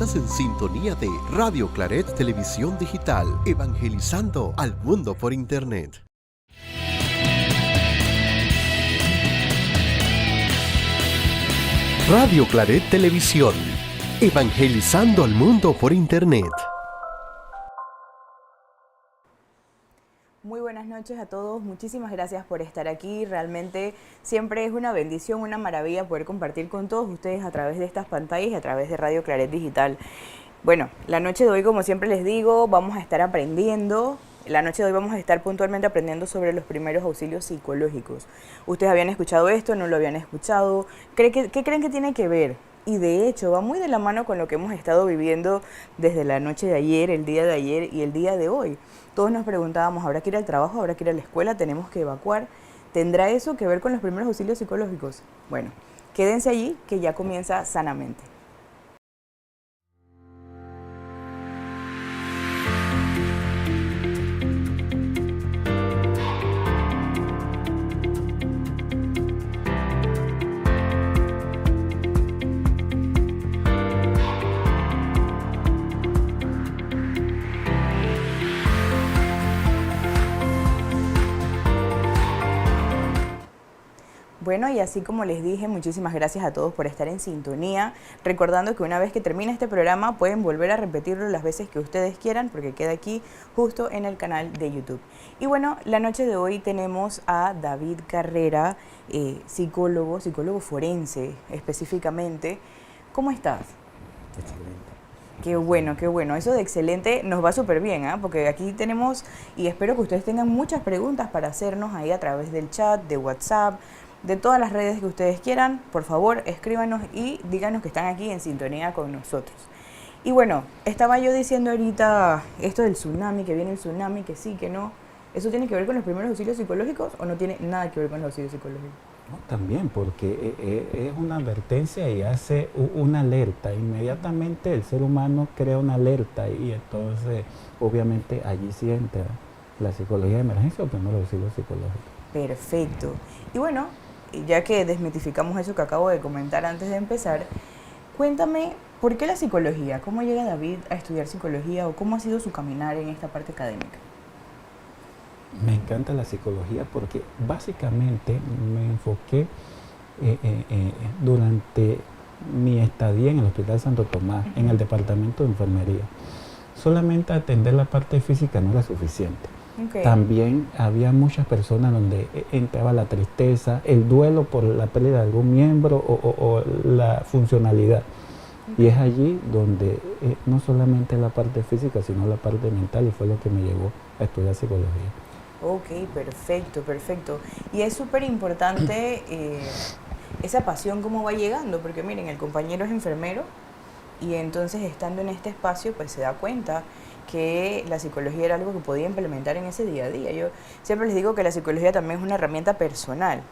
Estás en sintonía de Radio Claret Televisión Digital, evangelizando al mundo por Internet. Radio Claret Televisión, evangelizando al mundo por Internet. Muy buenas noches a todos, muchísimas gracias por estar aquí. Realmente siempre es una bendición, una maravilla poder compartir con todos ustedes a través de estas pantallas y a través de Radio Claret Digital. Bueno, la noche de hoy, como siempre les digo, vamos a estar aprendiendo. La noche de hoy vamos a estar puntualmente aprendiendo sobre los primeros auxilios psicológicos. ¿Ustedes habían escuchado esto? ¿No lo habían escuchado? ¿Qué creen que tiene que ver? Y de hecho va muy de la mano con lo que hemos estado viviendo desde la noche de ayer, el día de ayer y el día de hoy. Todos nos preguntábamos, ¿habrá que ir al trabajo? ¿Habrá que ir a la escuela? ¿Tenemos que evacuar? ¿Tendrá eso que ver con los primeros auxilios psicológicos? Bueno, quédense allí que ya comienza Sanamente. Bueno, y así como les dije, muchísimas gracias a todos por estar en sintonía, recordando que una vez que termine este programa pueden volver a repetirlo las veces que ustedes quieran porque queda aquí justo en el canal de YouTube. Y bueno, la noche de hoy tenemos a David Carrera, psicólogo forense específicamente. ¿Cómo estás? Excelente. Qué bueno, qué bueno. Eso de excelente nos va súper bien, ¿eh? Porque aquí tenemos, y espero que ustedes tengan muchas preguntas para hacernos ahí a través del chat, de WhatsApp, de todas las redes que ustedes quieran. Por favor, escríbanos y díganos que están aquí en sintonía con nosotros. Y bueno, estaba yo diciendo ahorita esto del tsunami, que viene el tsunami, que sí, que no. ¿Eso tiene que ver con los primeros auxilios psicológicos o no tiene nada que ver con los auxilios psicológicos? No, también, porque es una advertencia y hace una alerta. Inmediatamente el ser humano crea una alerta y entonces, obviamente, allí sí entra la psicología de emergencia o primeros auxilios psicológicos. Perfecto. Y bueno, ya que desmitificamos eso que acabo de comentar antes de empezar, cuéntame, ¿por qué la psicología? ¿Cómo llega David a estudiar psicología o cómo ha sido su caminar en esta parte académica? Me encanta la psicología porque básicamente me enfoqué durante mi estadía en el Hospital Santo Tomás, en el departamento de enfermería. Solamente atender la parte física no era suficiente. Okay. También había muchas personas donde entraba la tristeza, el duelo por la pérdida de algún miembro o la funcionalidad. Okay. Y es allí donde no solamente la parte física, sino la parte mental, y fue lo que me llevó a estudiar psicología. Ok, perfecto, perfecto. Y es súper importante esa pasión cómo va llegando, porque miren, el compañero es enfermero y entonces estando en este espacio pues se da cuenta que la psicología era algo que podía implementar en ese día a día. Yo siempre les digo que la psicología también es una herramienta personal.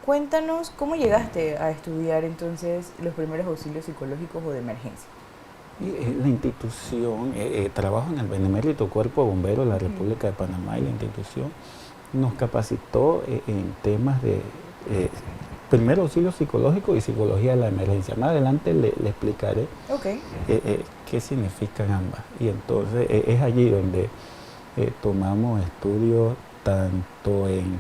Cuéntanos, ¿cómo llegaste a estudiar entonces los primeros auxilios psicológicos o de emergencia? La institución, trabajo en el Benemérito Cuerpo de Bomberos de la República de Panamá, y la institución nos capacitó en temas de primer auxilio psicológico y psicología de la emergencia. Más adelante le explicaré qué significan ambas. Y entonces es allí donde tomamos estudios tanto en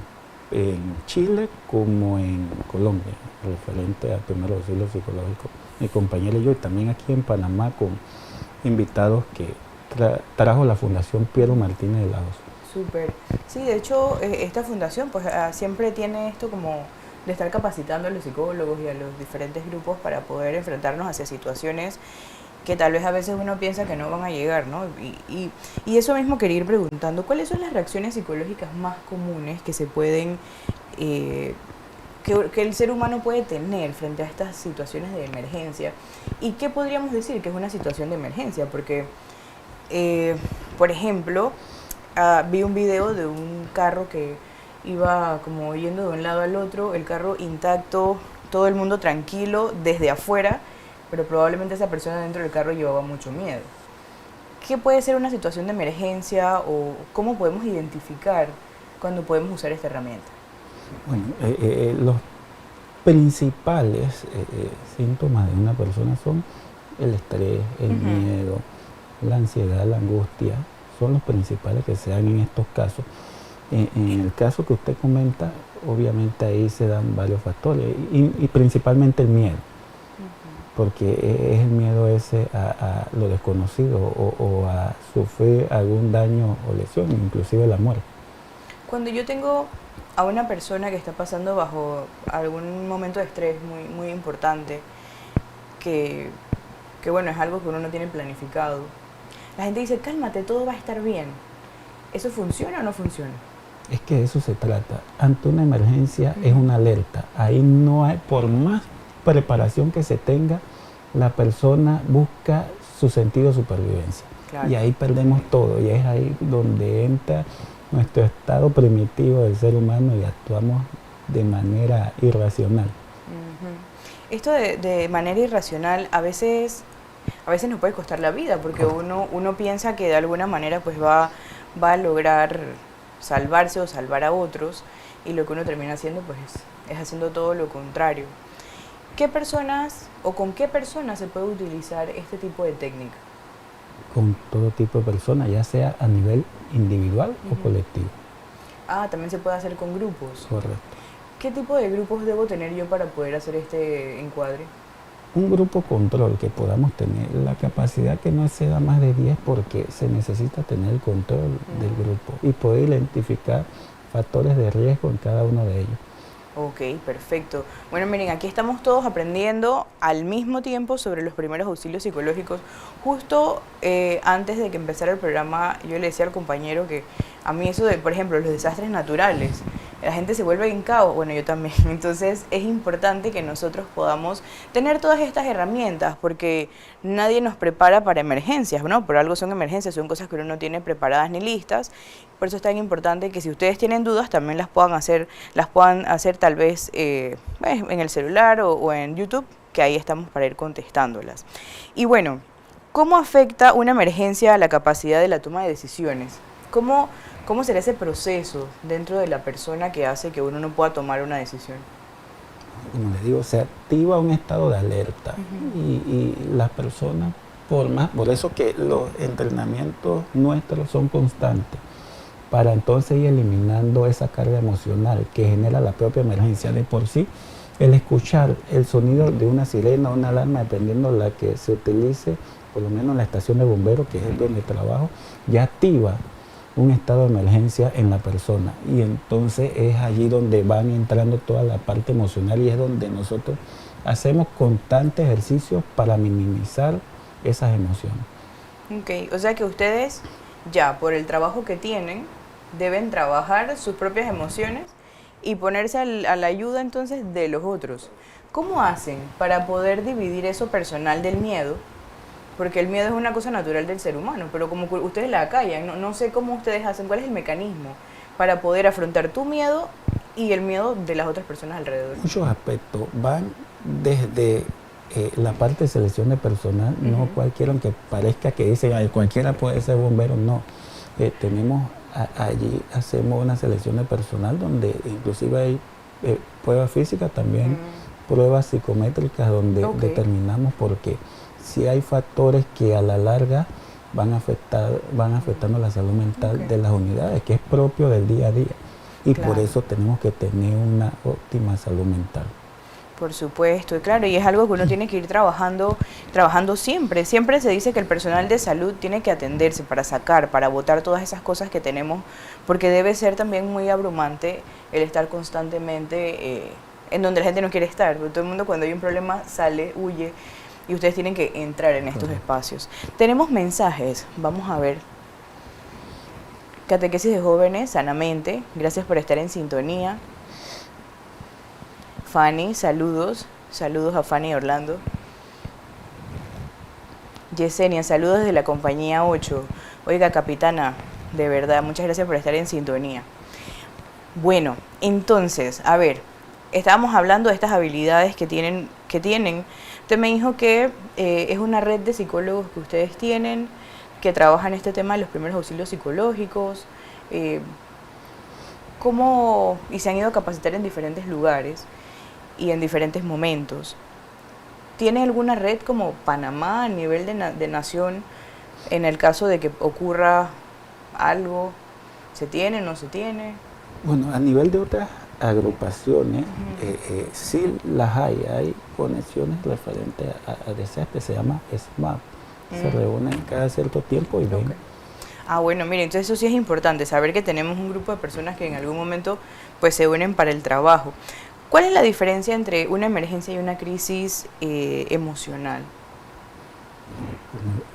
Chile como en Colombia, referente al primer auxilio psicológico. Mi compañera y yo, y también aquí en Panamá con invitados que trajo la Fundación Piero Martínez de Lagos. Súper. Sí, de hecho, esta fundación pues siempre tiene esto como de estar capacitando a los psicólogos y a los diferentes grupos para poder enfrentarnos hacia situaciones que tal vez a veces uno piensa que no van a llegar, ¿no? Y eso mismo quería ir preguntando, ¿cuáles son las reacciones psicológicas más comunes que se pueden, que el ser humano puede tener frente a estas situaciones de emergencia? ¿Y qué podríamos decir que es una situación de emergencia? Porque, por ejemplo, vi un video de un carro que iba como yendo de un lado al otro, el carro intacto, todo el mundo tranquilo desde afuera, pero probablemente esa persona dentro del carro llevaba mucho miedo. ¿Qué puede ser una situación de emergencia o cómo podemos identificar cuando podemos usar esta herramienta? Bueno, los principales síntomas de una persona son el estrés, el miedo, la ansiedad, la angustia, son los principales que se dan en estos casos. En el caso que usted comenta, obviamente ahí se dan varios factores y principalmente el miedo, porque es el miedo ese a lo desconocido o a sufrir algún daño o lesión, inclusive la muerte. Cuando yo tengo a una persona que está pasando bajo algún momento de estrés muy, muy importante, que bueno, es algo que uno no tiene planificado, la gente dice, cálmate, todo va a estar bien. ¿Eso funciona o no funciona? Es que de eso se trata. Ante una emergencia es una alerta. Ahí no hay, por más preparación que se tenga, la persona busca su sentido de supervivencia. Claro. Y ahí perdemos todo. Y es ahí donde entra nuestro estado primitivo del ser humano y actuamos de manera irracional. Esto de manera irracional a veces nos puede costar la vida, porque uno piensa que de alguna manera pues va a lograr salvarse o salvar a otros, y lo que uno termina haciendo pues es haciendo todo lo contrario. ¿Qué personas o con qué personas se puede utilizar este tipo de técnica? Con todo tipo de personas, ya sea a nivel individual o colectivo. Ah, también se puede hacer con grupos. Correcto. ¿Qué tipo de grupos debo tener yo para poder hacer este encuadre? Un grupo control, que podamos tener la capacidad que no exceda más de 10, porque se necesita tener el control del grupo y poder identificar factores de riesgo en cada uno de ellos. Ok, perfecto. Bueno, miren, aquí estamos todos aprendiendo al mismo tiempo sobre los primeros auxilios psicológicos. Justo antes de que empezara el programa, yo le decía al compañero que a mí eso de, por ejemplo, los desastres naturales, la gente se vuelve en caos, bueno, yo también. Entonces es importante que nosotros podamos tener todas estas herramientas, porque nadie nos prepara para emergencias, ¿no? Por algo son emergencias, son cosas que uno no tiene preparadas ni listas. Por eso es tan importante que si ustedes tienen dudas también las puedan hacer tal vez en el celular o en YouTube, que ahí estamos para ir contestándolas. Y bueno, ¿cómo afecta una emergencia a la capacidad de la toma de decisiones? ¿Cómo será ese proceso dentro de la persona que hace que uno no pueda tomar una decisión? Como les digo, se activa un estado de alerta y las personas, por eso que los entrenamientos nuestros son constantes, para entonces ir eliminando esa carga emocional que genera la propia emergencia. De por sí, el escuchar el sonido de una sirena o una alarma, dependiendo de la que se utilice, por lo menos en la estación de bomberos, que es donde trabajo, ya activa un estado de emergencia en la persona, y entonces es allí donde van entrando toda la parte emocional, y es donde nosotros hacemos constantes ejercicios para minimizar esas emociones. Ok, o sea que ustedes ya por el trabajo que tienen deben trabajar sus propias emociones y ponerse a la ayuda entonces de los otros. ¿Cómo hacen para poder dividir eso personal del miedo? Porque el miedo es una cosa natural del ser humano, pero como ustedes la acallan, no sé cómo ustedes hacen, cuál es el mecanismo para poder afrontar tu miedo y el miedo de las otras personas alrededor. Muchos aspectos van desde la parte de selección de personal, no cualquiera, aunque parezca que dice cualquiera puede ser bombero, no. Allí hacemos una selección de personal donde inclusive hay pruebas físicas, también pruebas psicométricas, donde determinamos, porque si hay factores que a la larga van afectando la salud mental de las unidades, que es propio del día a día, y por eso tenemos que tener una óptima salud mental. Por supuesto, y claro, y es algo que uno tiene que ir trabajando siempre. Siempre se dice que el personal de salud tiene que atenderse para botar todas esas cosas que tenemos, porque debe ser también muy abrumante el estar constantemente en donde la gente no quiere estar. Todo el mundo cuando hay un problema sale, huye, y ustedes tienen que entrar en estos espacios. Tenemos mensajes, vamos a ver. Catequesis de jóvenes, sanamente, gracias por estar en sintonía. Fanny, saludos a Fanny y Orlando. Yesenia, saludos de la compañía 8. Oiga, capitana, de verdad, muchas gracias por estar en sintonía. Bueno, entonces, a ver, estábamos hablando de estas habilidades que tienen. Usted me dijo que es una red de psicólogos que ustedes tienen, que trabajan este tema de los primeros auxilios psicológicos. Y se han ido a capacitar en diferentes lugares y en diferentes momentos. ¿tiene alguna red como Panamá a nivel de nación en el caso de que ocurra algo? ¿Se tiene, no se tiene? Bueno, a nivel de otras agrupaciones, sí las hay conexiones referentes a desastres, se llama SMAP. Se reúnen cada cierto tiempo y ven. Ok. Ah, bueno, miren, entonces eso sí es importante, saber que tenemos un grupo de personas que en algún momento pues se unen para el trabajo. ¿Cuál es la diferencia entre una emergencia y una crisis emocional?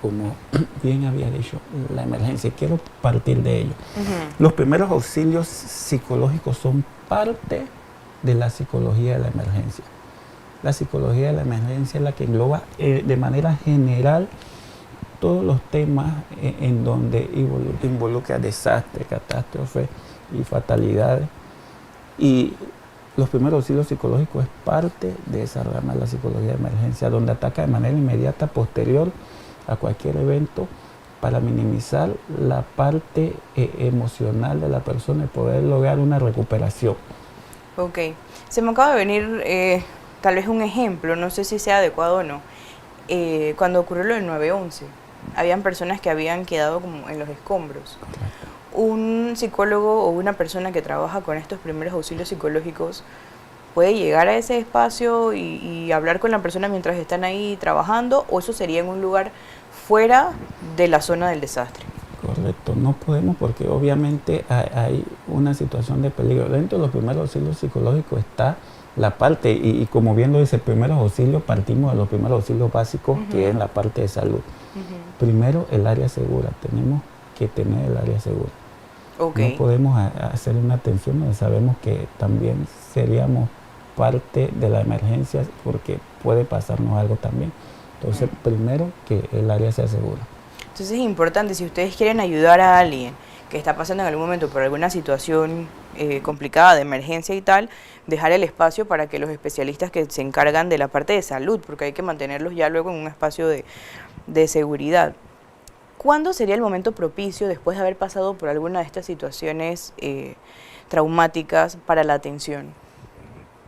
Como bien había dicho, la emergencia, quiero partir de ello. Los primeros auxilios psicológicos son parte de la psicología de la emergencia. La psicología de la emergencia es la que engloba de manera general todos los temas en donde involucra desastres, catástrofes y fatalidades. Y los primeros auxilios psicológicos es parte de esa rama de la psicología de emergencia, donde ataca de manera inmediata posterior a cualquier evento para minimizar la parte emocional de la persona y poder lograr una recuperación. Ok, se me acaba de venir tal vez un ejemplo, no sé si sea adecuado o no. Cuando ocurrió lo del 9/11, habían personas que habían quedado como en los escombros. Un psicólogo o una persona que trabaja con estos primeros auxilios psicológicos puede llegar a ese espacio y hablar con la persona mientras están ahí trabajando, o eso sería en un lugar fuera de la zona del desastre. Correcto, no podemos porque obviamente hay una situación de peligro. Dentro de los primeros auxilios psicológicos está la parte, y como bien lo dice, primeros auxilios, partimos de los primeros auxilios básicos, que es la parte de salud. Primero, el área segura, tenemos que tener el área segura. Okay. No podemos hacer una atención donde sabemos que también seríamos parte de la emergencia porque puede pasarnos algo también. Entonces, primero que el área sea segura. Entonces es importante, si ustedes quieren ayudar a alguien que está pasando en algún momento por alguna situación complicada de emergencia y tal, dejar el espacio para que los especialistas que se encargan de la parte de salud, porque hay que mantenerlos ya luego en un espacio de seguridad. ¿Cuándo sería el momento propicio, después de haber pasado por alguna de estas situaciones traumáticas, para la atención?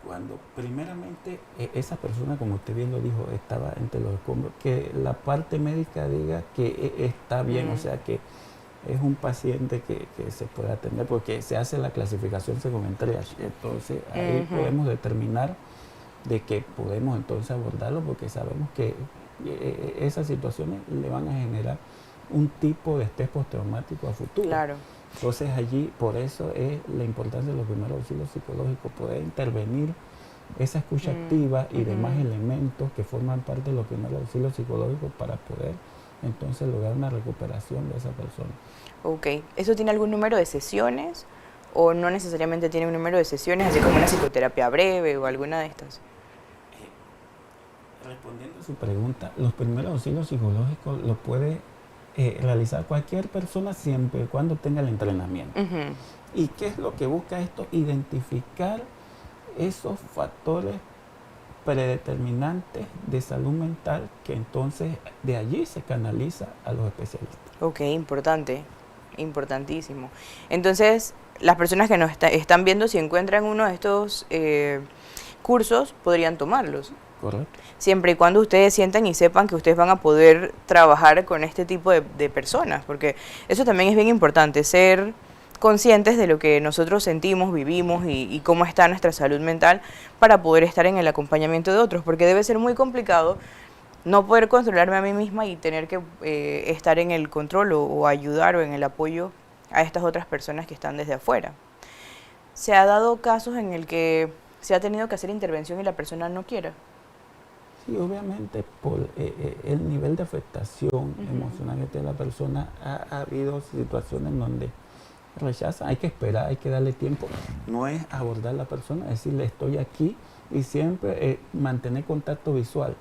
Cuando primeramente esa persona, como usted bien lo dijo, estaba entre los escombros, que la parte médica diga que está bien, o sea que es un paciente que se puede atender, porque se hace la clasificación según el triage. Entonces ahí podemos determinar de que podemos entonces abordarlo, porque sabemos que esas situaciones le van a generar un tipo de estrés postraumático a futuro. Claro. Entonces allí, por eso es la importancia de los primeros auxilios psicológicos, poder intervenir esa escucha activa y demás elementos que forman parte de los primeros auxilios psicológicos para poder entonces lograr una recuperación de esa persona. Ok, ¿eso tiene algún número de sesiones o no necesariamente tiene un número de sesiones, así como una psicoterapia breve o alguna de estas? Respondiendo a su pregunta, los primeros auxilios psicológicos los puede realizar cualquier persona siempre y cuando tenga el entrenamiento. ¿Y qué es lo que busca esto? Identificar esos factores predeterminantes de salud mental que entonces de allí se canaliza a los especialistas. Ok, importante, importantísimo. Entonces, las personas que nos están viendo, si encuentran uno de estos cursos, podrían tomarlos. Correcto. Siempre y cuando ustedes sientan y sepan que ustedes van a poder trabajar con este tipo de personas, porque eso también es bien importante, ser conscientes de lo que nosotros sentimos, vivimos y cómo está nuestra salud mental para poder estar en el acompañamiento de otros, porque debe ser muy complicado no poder controlarme a mí misma y tener que estar en el control o ayudar o en el apoyo a estas otras personas que están desde afuera. ¿Se ha dado casos en el que se ha tenido que hacer intervención y la persona no quiera? Sí, obviamente por el nivel de afectación emocional que tiene la persona, ha habido situaciones donde rechaza, hay que esperar, hay que darle tiempo. No es abordar a la persona, decirle estoy aquí y siempre mantener contacto visual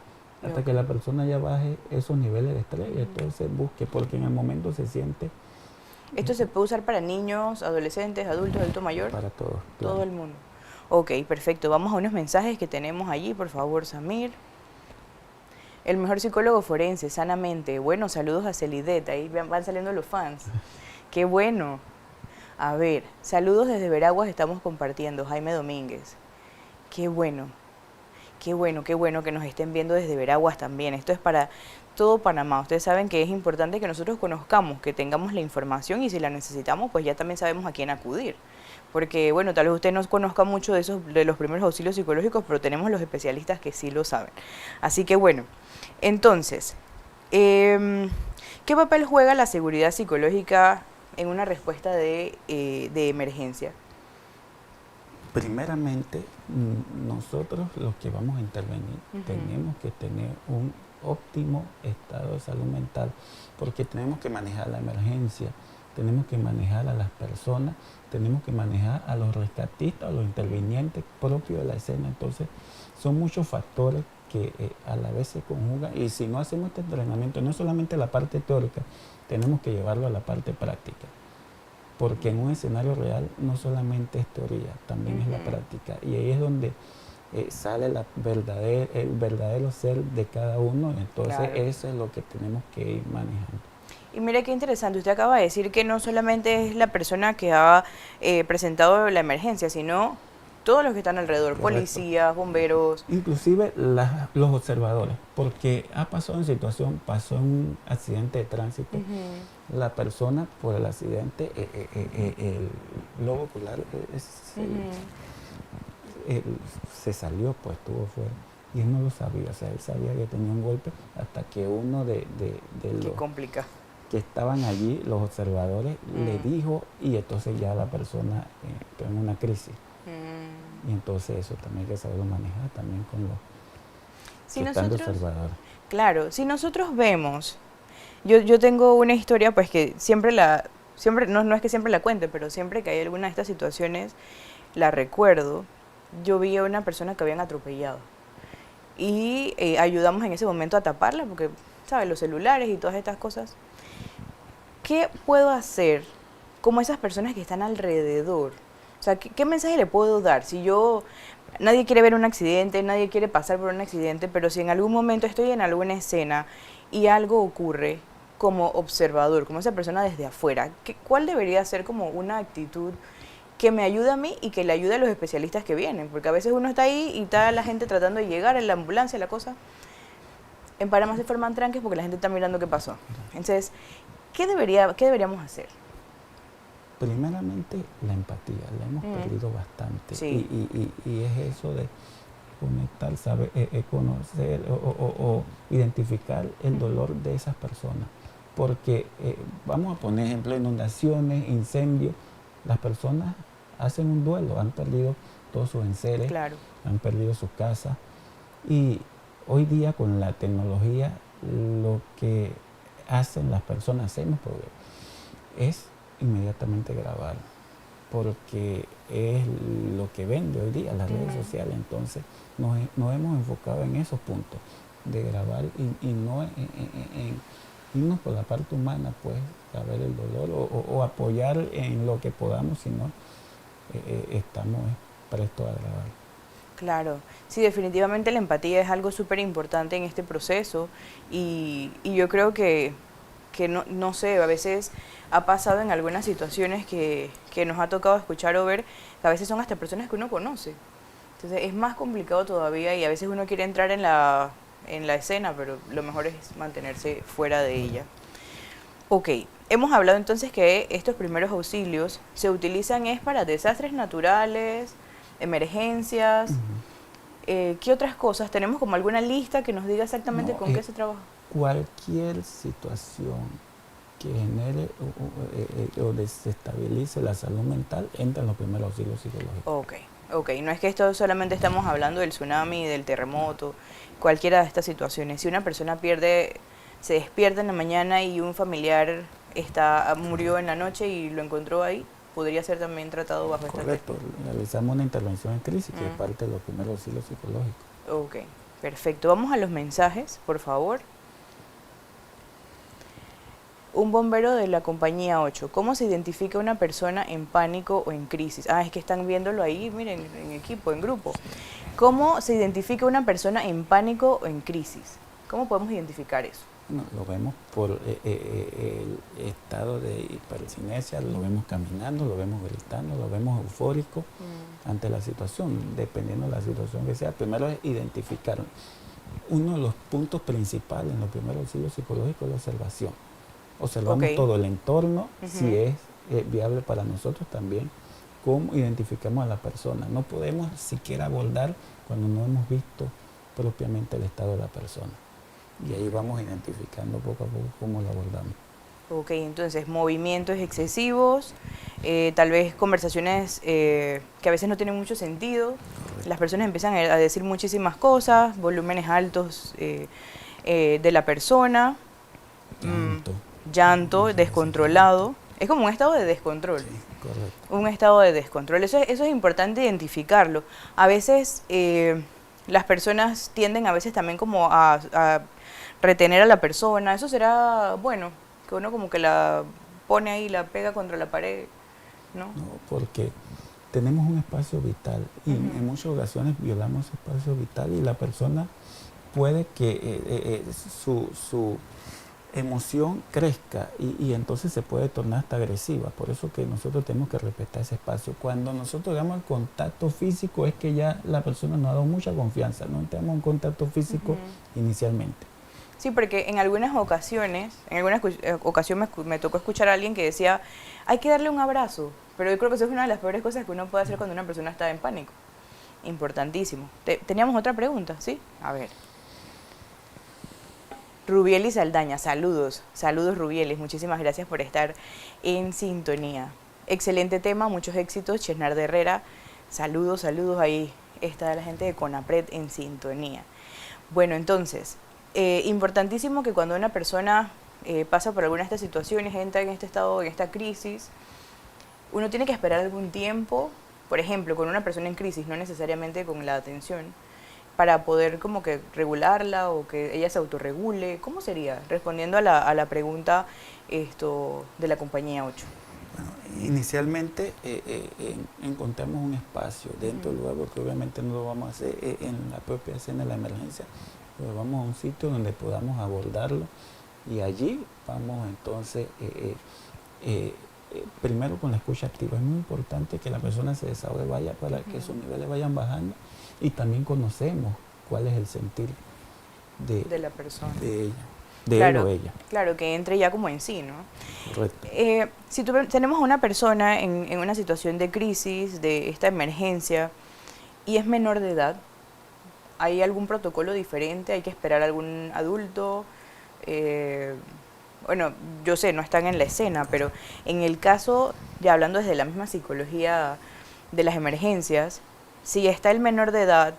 hasta que la persona ya baje esos niveles de estrés y entonces busque, porque en el momento se siente. ¿Esto se puede usar para niños, adolescentes, adultos, adulto mayor? Para todos. Todo Claro. el mundo. Ok, perfecto. Vamos a unos mensajes que tenemos allí, por favor, Samir. El mejor psicólogo forense, sanamente. Bueno, saludos a Celidet, ahí van saliendo los fans. Qué bueno. A ver, saludos desde Veraguas, estamos compartiendo, Jaime Domínguez. Qué bueno. Qué bueno que nos estén viendo desde Veraguas también. Esto es para todo Panamá. Ustedes saben que es importante que nosotros conozcamos, que tengamos la información y si la necesitamos, pues ya también sabemos a quién acudir. Porque, bueno, tal vez usted no conozca mucho de esos, de los primeros auxilios psicológicos, pero tenemos los especialistas que sí lo saben. Así que, bueno, entonces, ¿qué papel juega la seguridad psicológica en una respuesta de emergencia? Primeramente, nosotros los que vamos a intervenir tenemos que tener un óptimo estado de salud mental porque tenemos que manejar la emergencia, tenemos que manejar a las personas, tenemos que manejar a los rescatistas, a los intervinientes propios de la escena. Entonces, son muchos factores que a la vez se conjugan y si no hacemos este entrenamiento, no solamente la parte teórica, tenemos que llevarlo a la parte práctica. Porque en un escenario real no solamente es teoría, también es la práctica. Y ahí es donde sale el verdadero ser de cada uno. Entonces eso es lo que tenemos que ir manejando. Y mire qué interesante, usted acaba de decir que no solamente es la persona que ha presentado la emergencia, sino todos los que están alrededor, Correcto. Policías, bomberos. Inclusive los observadores, porque ha pasado en situación, pasó en un accidente de tránsito, la persona por el accidente, el globo ocular se salió, pues estuvo fuera. Y él no lo sabía, o sea, él sabía que tenía un golpe hasta que uno de los que estaban allí, los observadores, le dijo y entonces ya la persona entró en una crisis. Y entonces eso también hay que saberlo manejar también con los si que están de observadores. Claro, si nosotros vemos, yo tengo una historia pues que siempre no es que siempre la cuente, pero siempre que hay alguna de estas situaciones la recuerdo. Yo vi a una persona que habían atropellado y ayudamos en ese momento a taparla porque, ¿sabes? Los celulares y todas estas cosas. ¿Qué puedo hacer como esas personas que están alrededor? O sea, ¿qué mensaje le puedo dar? Si nadie quiere ver un accidente, nadie quiere pasar por un accidente, pero si en algún momento estoy en alguna escena y algo ocurre como observador, como esa persona desde afuera, ¿cuál debería ser como una actitud que me ayude a mí y que le ayude a los especialistas que vienen? Porque a veces uno está ahí y está la gente tratando de llegar en la ambulancia, la cosa. En Panamá se forman tranques porque la gente está mirando qué pasó. Entonces, ¿qué deberíamos hacer? Primeramente, la empatía, la hemos perdido bastante. Sí. Y es eso de conectar, saber, conocer o identificar el dolor de esas personas. Porque, vamos a poner ejemplo, inundaciones, incendios, las personas hacen un duelo, han perdido todos sus enseres, han perdido sus casas. Y hoy día con la tecnología, lo que hacen las personas, hacemos es inmediatamente grabar, porque es lo que vende hoy día las redes sociales. Entonces nos hemos enfocado en esos puntos de grabar y no en irnos por la parte humana, pues saber el dolor o apoyar en lo que podamos, sino estamos prestos a grabar. Claro, sí, definitivamente la empatía es algo súper importante en este proceso y yo creo que no sé, a veces ha pasado en algunas situaciones que nos ha tocado escuchar o ver, que a veces son hasta personas que uno conoce. Entonces es más complicado todavía y a veces uno quiere entrar en la escena, pero lo mejor es mantenerse fuera de ella. Ok, hemos hablado entonces que estos primeros auxilios se utilizan para desastres naturales, emergencias. ¿Qué otras cosas? ¿Tenemos como alguna lista que nos diga exactamente con qué se trabaja? Cualquier situación que genere o desestabilice la salud mental entra en los primeros auxilios psicológicos. Ok, no es que esto solamente estamos hablando del tsunami, del terremoto, cualquiera de estas situaciones. Si una persona se despierta en la mañana y un familiar murió en la noche y lo encontró ahí, podría ser también tratado bajo esta técnica. Correcto, realizamos una intervención en crisis que es parte de los primeros auxilios psicológicos. Ok, perfecto. Vamos a los mensajes, por favor. Un bombero de la compañía 8. ¿Cómo se identifica una persona en pánico o en crisis? Es que están viéndolo ahí, miren, en equipo, en grupo. ¿Cómo se identifica una persona en pánico o en crisis? ¿Cómo podemos identificar eso? Bueno, lo vemos por el estado de hipercinesia, lo vemos caminando, lo vemos gritando, lo vemos eufórico ante la situación, dependiendo de la situación que sea. Primero es identificar. Uno de los puntos principales en los primeros auxilios psicológicos es la observación. Observamos todo el entorno, si es viable para nosotros también, cómo identificamos a la persona. No podemos siquiera abordar cuando no hemos visto propiamente el estado de la persona. Y ahí vamos identificando poco a poco cómo lo abordamos. Ok, entonces movimientos excesivos, tal vez conversaciones que a veces no tienen mucho sentido. Correcto. Las personas empiezan a decir muchísimas cosas, volúmenes altos de la persona, llanto descontrolado. Es como un estado de descontrol. Sí, correcto. Un estado de descontrol. Eso es importante identificarlo. A veces las personas tienden a veces también como a retener a la persona. Eso será, bueno, que uno como que la pone ahí, la pega contra la pared, ¿no? No, porque tenemos un espacio vital y en muchas ocasiones violamos ese espacio vital y la persona puede que su emoción crezca y entonces se puede tornar hasta agresiva. Por eso que nosotros tenemos que respetar ese espacio. Cuando nosotros damos el contacto físico es que ya la persona nos ha dado mucha confianza, no tenemos un contacto físico inicialmente. Sí, porque en algunas ocasiones me tocó escuchar a alguien que decía, hay que darle un abrazo, pero yo creo que eso es una de las peores cosas que uno puede hacer cuando una persona está en pánico. Importantísimo. Teníamos otra pregunta, ¿sí? A ver. Rubielis Saldaña, saludos. Saludos, Rubielis. Muchísimas gracias por estar en sintonía. Excelente tema, muchos éxitos. Chesnar de Herrera, saludos, saludos. Ahí está la gente de CONAPRED en sintonía. Bueno, entonces, importantísimo que cuando una persona pasa por alguna de estas situaciones, entra en este estado, en esta crisis, uno tiene que esperar algún tiempo, por ejemplo, con una persona en crisis, no necesariamente con la atención, para poder como que regularla o que ella se autorregule. ¿Cómo sería? Respondiendo a la pregunta de la compañía 8. Bueno, inicialmente encontramos un espacio dentro del lugar, porque obviamente no lo vamos a hacer en la propia escena de la emergencia, pero vamos a un sitio donde podamos abordarlo y allí vamos entonces primero con la escucha activa. Es muy importante que la persona se desahogue, vaya para que sus niveles vayan bajando y también conocemos cuál es el sentir de la persona, de ella, de claro, él o ella. Claro, que entre ya como en sí, ¿no? Correcto. Si tenemos a una persona en una situación de crisis, de esta emergencia, y es menor de edad, ¿hay algún protocolo diferente? ¿Hay que esperar a algún adulto? Bueno, yo sé, no están en la escena, pero en el caso, ya hablando desde la misma psicología de las emergencias, si está el menor de edad,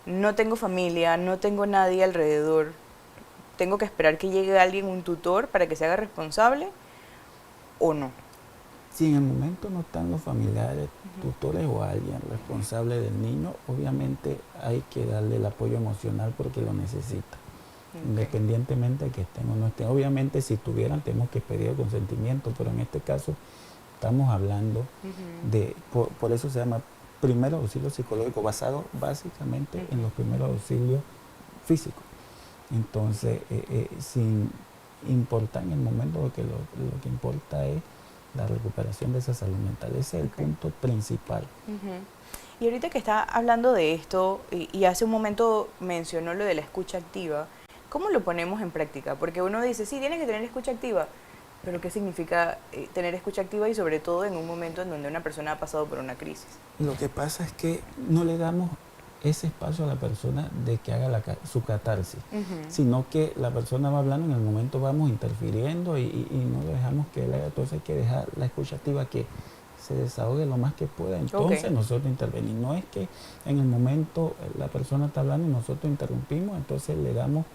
no tengo familia, no tengo nadie alrededor, ¿tengo que esperar que llegue alguien, un tutor, para que se haga responsable o no? Si en el momento no están los familiares, tutores o alguien responsable del niño, obviamente hay que darle el apoyo emocional porque lo necesita. Independientemente de que estén o no estén. Obviamente si estuvieran tenemos que pedir el consentimiento, pero en este caso estamos hablando de, por eso se llama primeros auxilios psicológicos, basado básicamente en los primeros auxilios físicos. Entonces, sin importar en el momento, lo que importa es la recuperación de esa salud mental. Ese es el punto principal. Y ahorita que está hablando de esto, y hace un momento mencionó lo de la escucha activa, ¿cómo lo ponemos en práctica? Porque uno dice, sí, tienes que tener escucha activa, pero ¿qué significa tener escucha activa y sobre todo en un momento en donde una persona ha pasado por una crisis? Lo que pasa es que no le damos ese espacio a la persona de que haga su catarsis, sino que la persona va hablando, en el momento vamos interfiriendo y no lo dejamos que él haga. Entonces hay que dejar la escucha activa que se desahogue lo más que pueda, entonces nosotros intervenimos. No es que en el momento la persona está hablando y nosotros interrumpimos, entonces le damos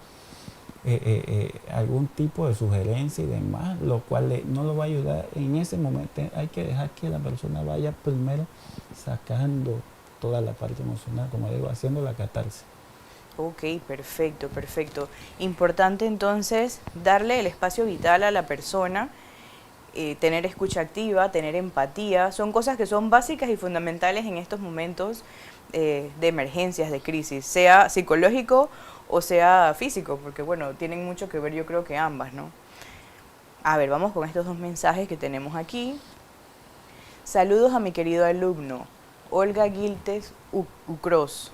algún tipo de sugerencia y demás, lo cual no lo va a ayudar en ese momento. Hay que dejar que la persona vaya primero sacando toda la parte emocional, como digo, haciendo la catarsis. Ok, perfecto, perfecto. Importante entonces darle el espacio vital a la persona, tener escucha activa, tener empatía, son cosas que son básicas y fundamentales en estos momentos de emergencias, de crisis, sea psicológico o sea físico, porque bueno, tienen mucho que ver, yo creo que ambas, ¿no? A ver, vamos con estos dos mensajes que tenemos aquí. Saludos a mi querido alumno, Olga Guiltes Ucros.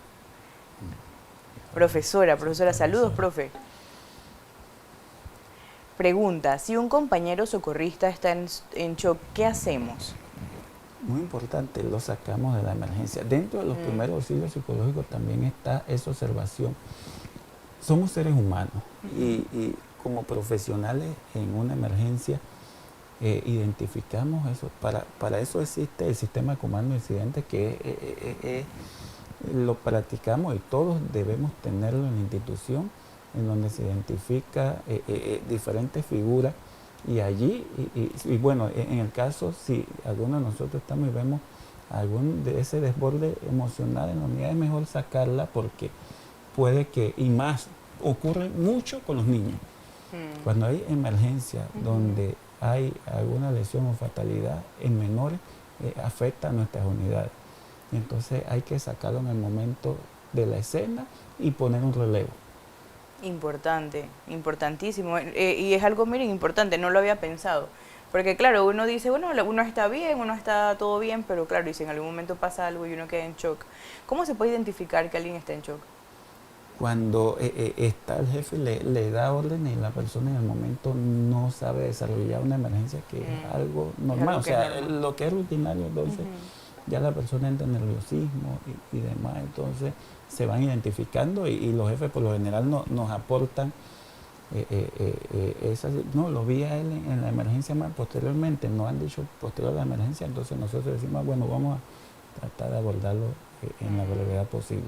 Profesora, saludos, profe. Pregunta, si un compañero socorrista está en shock, ¿qué hacemos? Muy importante, lo sacamos de la emergencia. Dentro de los primeros auxilios psicológicos también está esa observación. Somos seres humanos y como profesionales en una emergencia identificamos eso. Para eso existe el sistema de comando de incidentes que lo practicamos y todos debemos tenerlo en la institución, en donde se identifica diferentes figuras y allí, y bueno, en el caso si alguno de nosotros estamos y vemos algún de ese desborde emocional en la unidad, es mejor sacarla porque puede que, y más, ocurre mucho con los niños. Cuando hay emergencia donde hay alguna lesión o fatalidad en menores, afecta a nuestras unidades. Entonces hay que sacarlo en el momento de la escena y poner un relevo. Importante, importantísimo. Y es algo, miren, importante, no lo había pensado. Porque claro, uno dice, bueno, uno está bien, uno está todo bien, pero claro, y si en algún momento pasa algo y uno queda en shock, ¿cómo se puede identificar que alguien está en shock? Cuando está el jefe, le da órdenes y la persona en el momento no sabe desarrollar una emergencia, que es algo normal. O sea, lo que es rutinario, entonces ya la persona entra en nerviosismo y demás, entonces se van identificando y los jefes por lo general nos aportan esas. No, lo vi a él en la emergencia más posteriormente, nos han dicho posterior a la emergencia, entonces nosotros decimos, bueno, vamos a tratar de abordarlo en la brevedad posible.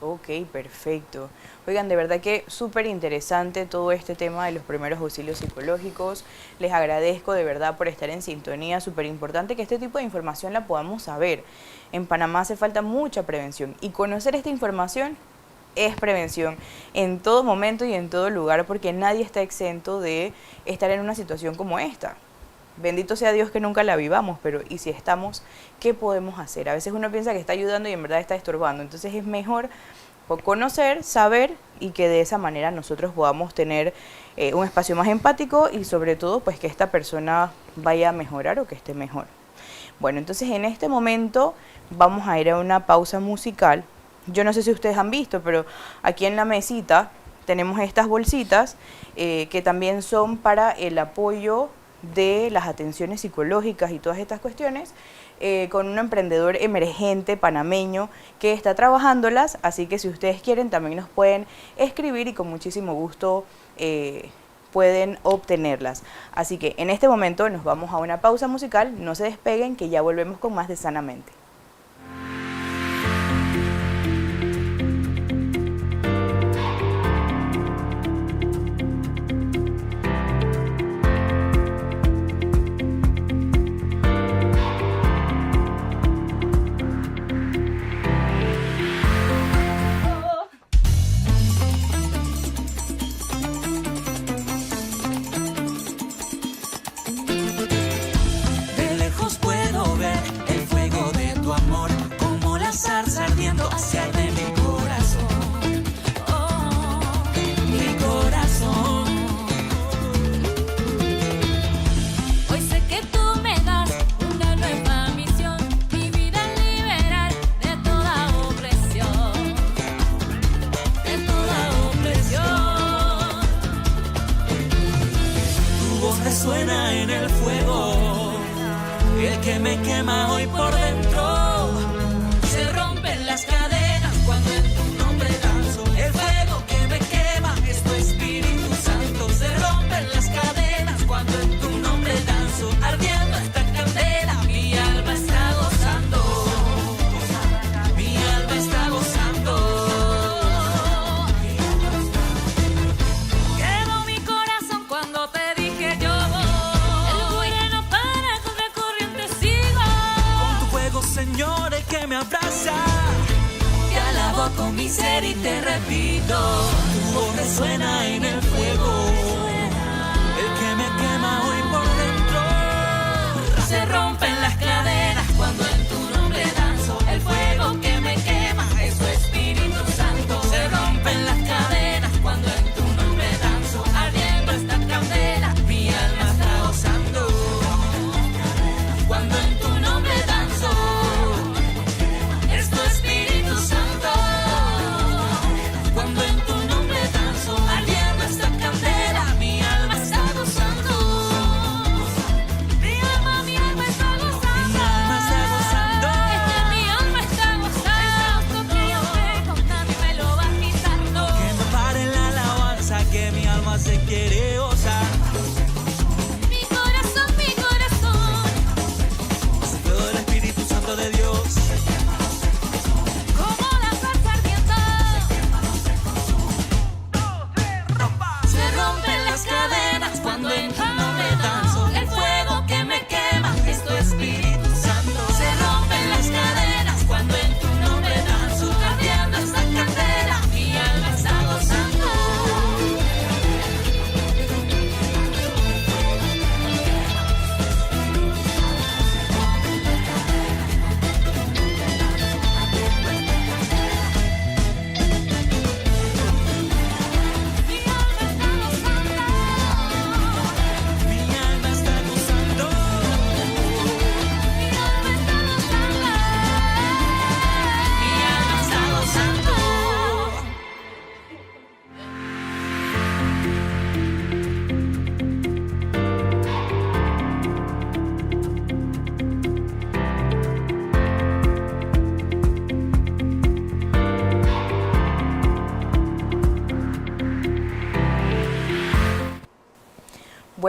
Ok, perfecto. Oigan, de verdad que súper interesante todo este tema de los primeros auxilios psicológicos. Les agradezco de verdad por estar en sintonía. Súper importante que este tipo de información la podamos saber. En Panamá hace falta mucha prevención y conocer esta información es prevención en todo momento y en todo lugar, porque nadie está exento de estar en una situación como esta. Bendito sea Dios que nunca la vivamos, pero ¿y si estamos? ¿Qué podemos hacer? A veces uno piensa que está ayudando y en verdad está estorbando. Entonces es mejor conocer, saber y que de esa manera nosotros podamos tener un espacio más empático y sobre todo pues que esta persona vaya a mejorar o que esté mejor. Bueno, entonces en este momento vamos a ir a una pausa musical. Yo no sé si ustedes han visto, pero aquí en la mesita tenemos estas bolsitas que también son para el apoyo de las atenciones psicológicas y todas estas cuestiones, con un emprendedor emergente panameño que está trabajándolas, así que si ustedes quieren también nos pueden escribir y con muchísimo gusto pueden obtenerlas. Así que en este momento nos vamos a una pausa musical, no se despeguen que ya volvemos con más de Sanamente. Resuena en el fuego, el que me quema hoy por dentro. Se rompen las cadenas cuando en tu nombre danzo. El fuego que me quema es tu Espíritu Santo. Se rompen las cadenas cuando en tu nombre danzo. Ardiendo esta candela, mi alma está gozando. Mi alma está gozando. Quedó mi corazón cuando te dije yo. Señor, el que me abraza, te alabo con mi ser y te repito, tu voz resuena en el fuego, el que me quema hoy por dentro. Se rompen las cadenas cuando en tu nombre danzo, el fuego que me quema es tu Espíritu Santo. Se rompen las cadenas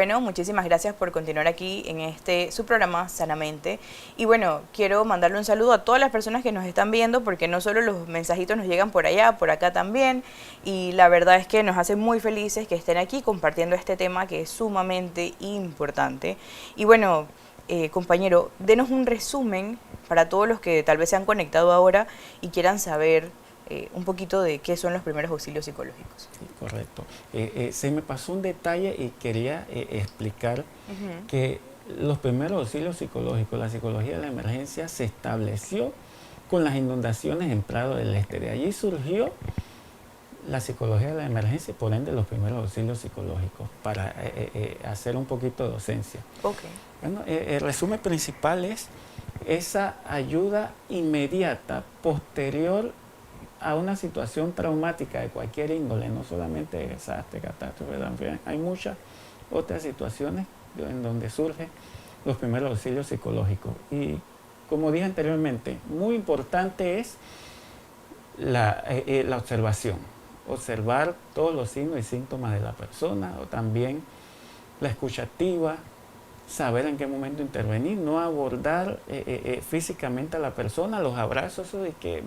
Bueno, muchísimas gracias por continuar aquí en su programa Sanamente. Y bueno, quiero mandarle un saludo a todas las personas que nos están viendo, porque no solo los mensajitos nos llegan por allá, por acá también. Y la verdad es que nos hace muy felices que estén aquí compartiendo este tema que es sumamente importante. Y bueno, compañero, denos un resumen para todos los que tal vez se han conectado ahora y quieran saber un poquito de qué son los primeros auxilios psicológicos. Sí, correcto. Se me pasó un detalle y quería explicar que los primeros auxilios psicológicos, la psicología de la emergencia, se estableció con las inundaciones en Prado del Este. De allí surgió la psicología de la emergencia y por ende los primeros auxilios psicológicos para hacer un poquito de docencia. Okay. Bueno, el resumen principal es esa ayuda inmediata posterior a una situación traumática de cualquier índole, no solamente de desastre, catástrofe, también hay muchas otras situaciones en donde surgen los primeros auxilios psicológicos. Y como dije anteriormente, muy importante es la observación, observar todos los signos y síntomas de la persona, o también la escucha activa, saber en qué momento intervenir, no abordar físicamente a la persona, los abrazos, eso de que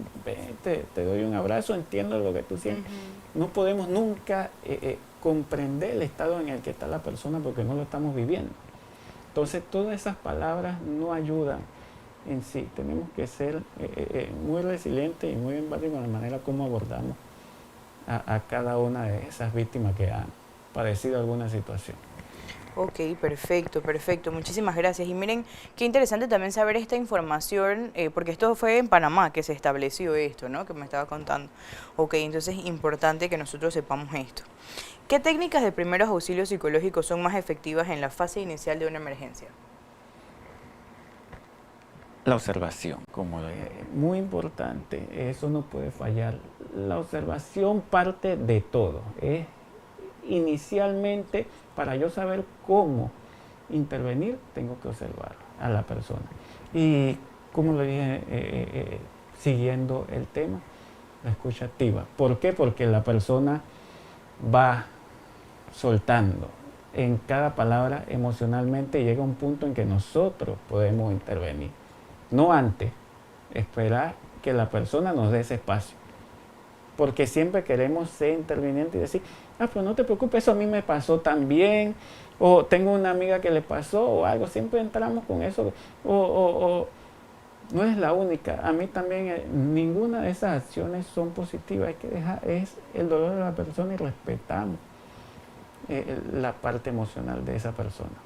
te doy un abrazo, entiendo lo que tú sientes. No podemos nunca comprender el estado en el que está la persona porque no lo estamos viviendo. Entonces todas esas palabras no ayudan en sí. Tenemos que ser muy resilientes y muy empáticos en la manera como abordamos a cada una de esas víctimas que han padecido alguna situación. Ok, perfecto, perfecto. Muchísimas gracias. Y miren, qué interesante también saber esta información, porque esto fue en Panamá que se estableció esto, ¿no? Que me estaba contando. Ok, entonces es importante que nosotros sepamos esto. ¿Qué técnicas de primeros auxilios psicológicos son más efectivas en la fase inicial de una emergencia? La observación, muy importante, eso no puede fallar. La observación parte de todo. Inicialmente, para yo saber cómo intervenir, tengo que observar a la persona. Y como lo dije, siguiendo el tema, la escucha activa. ¿Por qué? Porque la persona va soltando en cada palabra emocionalmente y llega un punto en que nosotros podemos intervenir. No antes, esperar que la persona nos dé ese espacio. Porque siempre queremos ser intervinientes y decir, pero no te preocupes, eso a mí me pasó también, o tengo una amiga que le pasó, o algo, siempre entramos con eso, o no es la única, a mí también, ninguna de esas acciones son positivas, hay que dejar, es el dolor de la persona y respetamos la parte emocional de esa persona.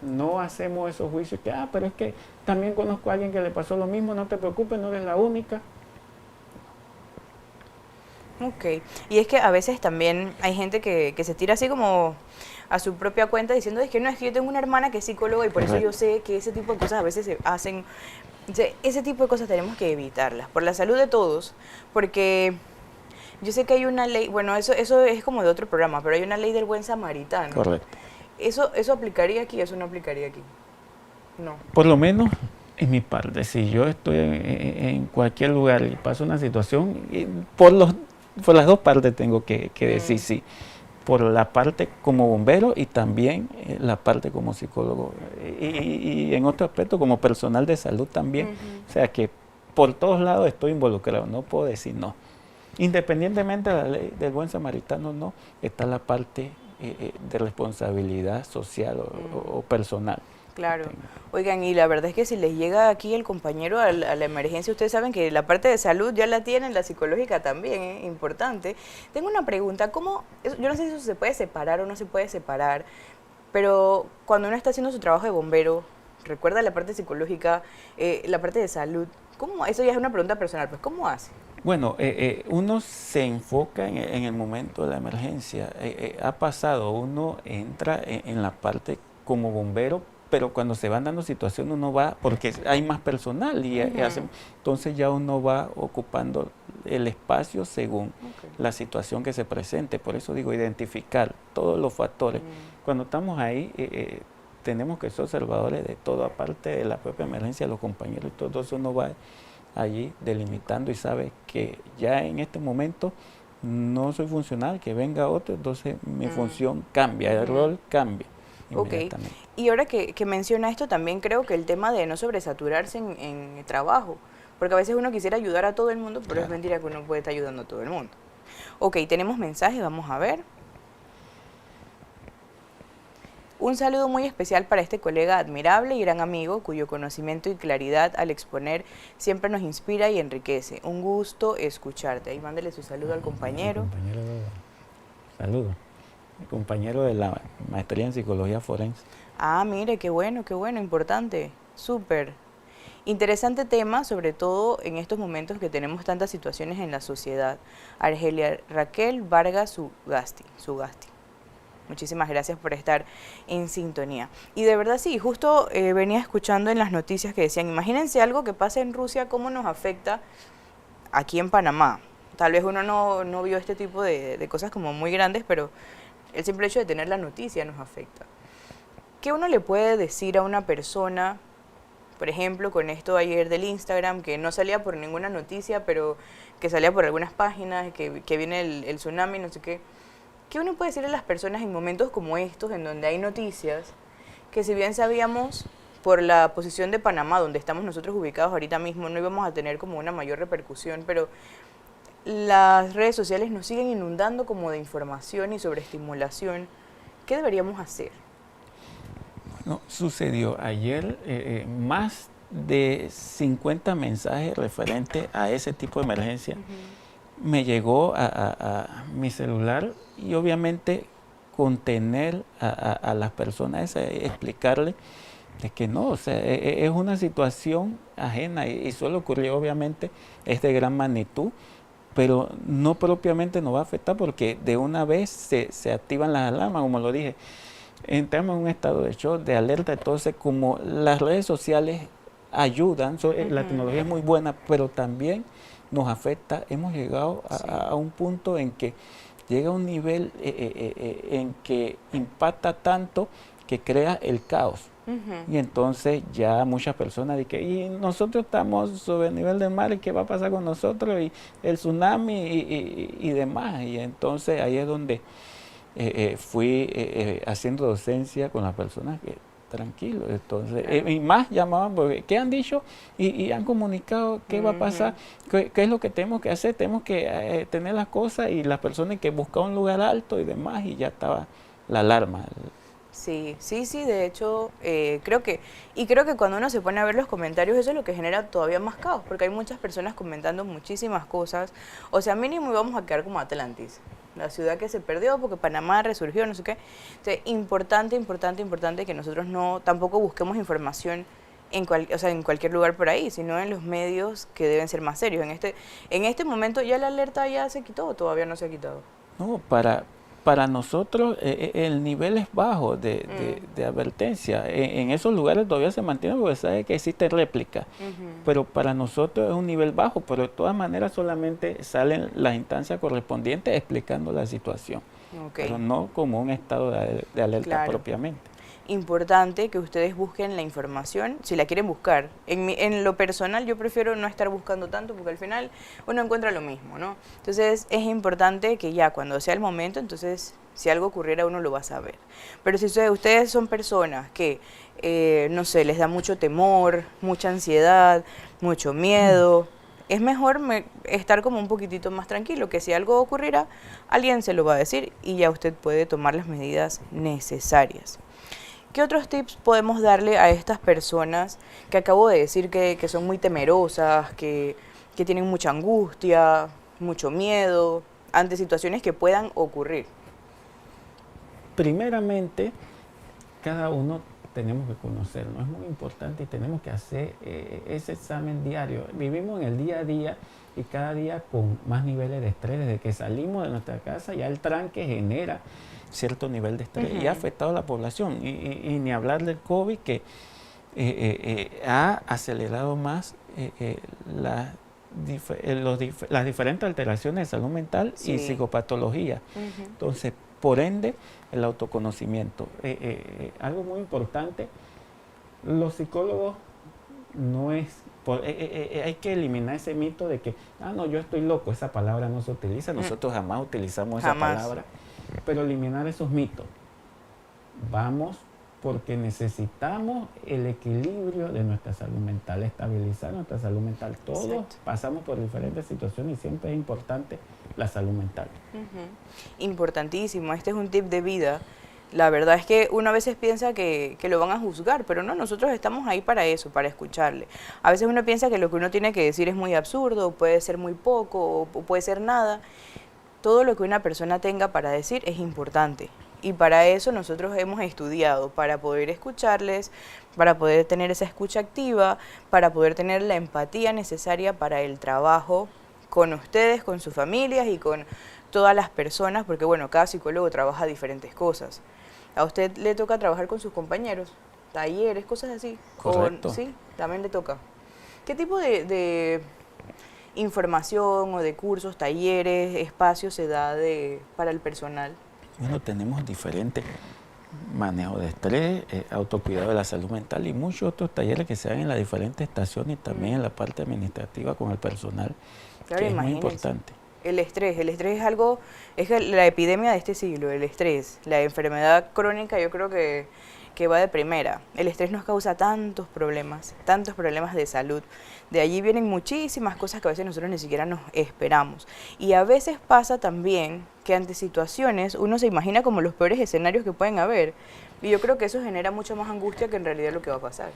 No hacemos esos juicios que, pero es que también conozco a alguien que le pasó lo mismo, no te preocupes, no eres la única. Ok, y es que a veces también hay gente que se tira así como a su propia cuenta diciendo, es que no, es que yo tengo una hermana que es psicóloga y por eso yo sé que ese tipo de cosas a veces se hacen. Ese tipo de cosas tenemos que evitarlas, por la salud de todos, porque yo sé que hay una ley, bueno, eso es como de otro programa, pero hay una ley del buen samaritano. Correcto. ¿Eso aplicaría aquí? ¿Eso no aplicaría aquí? No. Por lo menos en mi parte, si yo estoy en cualquier lugar y pasa una situación, por las dos partes tengo que decir sí. Por la parte como bombero y también la parte como psicólogo. Y en otro aspecto como personal de salud también. O sea que por todos lados estoy involucrado, no puedo decir no. Independientemente de la ley del buen samaritano, no, está la parte de responsabilidad social o personal. Claro. Oigan, y la verdad es que si les llega aquí el compañero a la emergencia, ustedes saben que la parte de salud ya la tienen, la psicológica también, importante. Tengo una pregunta, yo no sé si eso se puede separar o no se puede separar, pero cuando uno está haciendo su trabajo de bombero, recuerda la parte psicológica, la parte de salud, ¿cómo? Eso ya es una pregunta personal, pues ¿cómo hace? Bueno, uno se enfoca en el momento de la emergencia. Ha pasado, uno entra en la parte como bombero, pero cuando se van dando situaciones uno va, porque hay más personal y entonces ya uno va ocupando el espacio según la situación que se presente. Por eso digo, identificar todos los factores. Cuando estamos ahí, tenemos que ser observadores de todo, aparte de la propia emergencia, los compañeros y todo eso, uno va allí delimitando y sabe que ya en este momento no soy funcional, que venga otro, entonces mi función cambia, el rol cambia. inmediatamente. Y ahora que menciona esto, también creo que el tema de no sobresaturarse en el trabajo, porque a veces uno quisiera ayudar a todo el mundo, pero es mentira que uno puede estar ayudando a todo el mundo. Ok, tenemos mensajes, vamos a ver. Un saludo muy especial para este colega admirable y gran amigo, cuyo conocimiento y claridad al exponer siempre nos inspira y enriquece. Un gusto escucharte. Ahí mándele su saludo al compañero. Saludo. Mi compañero de la maestría en psicología forense. Ah, mire, qué bueno, importante. Súper. Interesante tema, sobre todo en estos momentos que tenemos tantas situaciones en la sociedad. Argelia Raquel Vargas Sugasti. Muchísimas gracias por estar en sintonía. Y de verdad sí, justo venía escuchando en las noticias que decían, imagínense algo que pasa en Rusia, cómo nos afecta aquí en Panamá. Tal vez uno no vio este tipo de cosas como muy grandes, pero el simple hecho de tener la noticia nos afecta. ¿Qué uno le puede decir a una persona, por ejemplo, con esto ayer del Instagram, que no salía por ninguna noticia, pero que salía por algunas páginas, que viene el tsunami, no sé qué? ¿Qué uno puede decirle a las personas en momentos como estos, en donde hay noticias, que si bien sabíamos por la posición de Panamá, donde estamos nosotros ubicados ahorita mismo, no íbamos a tener como una mayor repercusión, pero las redes sociales nos siguen inundando como de información y sobreestimulación? ¿Qué deberíamos hacer? Bueno, sucedió ayer más de 50 mensajes referentes a ese tipo de emergencia. Me llegó a mi celular y obviamente contener a las personas, explicarle de que no, o sea, es una situación ajena y solo ocurrió obviamente es de gran magnitud, pero no propiamente nos va a afectar porque de una vez se activan las alarmas, como lo dije. Entramos en un estado de shock, de alerta. Entonces, como las redes sociales ayudan, la tecnología es muy buena, pero también nos afecta. Hemos llegado a un punto en que llega a un nivel en que impacta tanto que crea el caos. Y entonces ya muchas personas dicen, y nosotros estamos sobre el nivel del mar, ¿y qué va a pasar con nosotros? Y el tsunami y demás. Y entonces ahí es donde fui haciendo docencia con las personas que tranquilo. Entonces, y más llamaban porque ¿qué han dicho? Y han comunicado qué va a pasar, qué es lo que tenemos que hacer, tenemos que tener las cosas, y las personas que buscaban un lugar alto y demás, y ya estaba la alarma. Sí, de hecho, creo que cuando uno se pone a ver los comentarios, eso es lo que genera todavía más caos, porque hay muchas personas comentando muchísimas cosas. O sea, mínimo íbamos a quedar como Atlantis, la ciudad que se perdió porque Panamá resurgió, no sé qué. Entonces, importante que nosotros tampoco busquemos información en cualquier lugar por ahí, sino en los medios que deben ser más serios. En este momento ya la alerta ya se quitó, o todavía no se ha quitado. No, para nosotros el nivel es bajo de advertencia. En esos lugares todavía se mantiene porque sabe que existe réplica. Pero para nosotros es un nivel bajo, pero de todas maneras solamente salen las instancias correspondientes explicando la situación. Pero no como un estado de alerta propiamente. Importante que ustedes busquen la información, si la quieren buscar. En lo personal yo prefiero no estar buscando tanto porque al final uno encuentra lo mismo, ¿no? Entonces es importante que ya cuando sea el momento, entonces si algo ocurriera uno lo va a saber. Pero si ustedes son personas que, no sé, les da mucho temor, mucha ansiedad, mucho miedo, es mejor estar como un poquitito más tranquilo, que si algo ocurriera, alguien se lo va a decir y ya usted puede tomar las medidas necesarias. ¿Qué otros tips podemos darle a estas personas que acabo de decir que son muy temerosas, que tienen mucha angustia, mucho miedo ante situaciones que puedan ocurrir? Primeramente, cada uno tenemos que conocernos, es muy importante y tenemos que hacer ese examen diario. Vivimos en el día a día y cada día con más niveles de estrés. Desde que salimos de nuestra casa ya el tranque genera cierto nivel de estrés y ha afectado a la población. Y ni hablar del COVID, que ha acelerado más las diferentes alteraciones de salud mental y psicopatología. Entonces, por ende, el autoconocimiento. Algo muy importante, los psicólogos no es... hay que eliminar ese mito de que, no, yo estoy loco, esa palabra no se utiliza, nosotros jamás utilizamos esa palabra, pero eliminar esos mitos. Vamos porque necesitamos el equilibrio de nuestra salud mental, estabilizar nuestra salud mental. Todos Exacto. pasamos por diferentes situaciones y siempre es importante la salud mental. Importantísimo, este es un tip de vida. La verdad es que uno a veces piensa que lo van a juzgar, pero no, nosotros estamos ahí para eso, para escucharle. A veces uno piensa que lo que uno tiene que decir es muy absurdo, puede ser muy poco, o puede ser nada. Todo lo que una persona tenga para decir es importante. Y para eso nosotros hemos estudiado, para poder escucharles, para poder tener esa escucha activa, para poder tener la empatía necesaria para el trabajo con ustedes, con sus familias y con todas las personas, porque bueno, cada psicólogo trabaja diferentes cosas. A usted le toca trabajar con sus compañeros, talleres, cosas así. Correcto. Sí, también le toca. ¿Qué tipo de información o de cursos, talleres, espacios se da para el personal? Bueno, tenemos diferentes manejo de estrés, autocuidado de la salud mental y muchos otros talleres que se dan en las diferentes estaciones y también en la parte administrativa con el personal, Claro, que es muy imagínense. importante. El estrés es algo, es la epidemia de este siglo, el estrés, la enfermedad crónica yo creo que va de primera. El estrés nos causa tantos problemas de salud. De allí vienen muchísimas cosas que a veces nosotros ni siquiera nos esperamos. Y a veces pasa también que ante situaciones uno se imagina como los peores escenarios que pueden haber. Y yo creo que eso genera mucha más angustia que en realidad lo que va a pasar.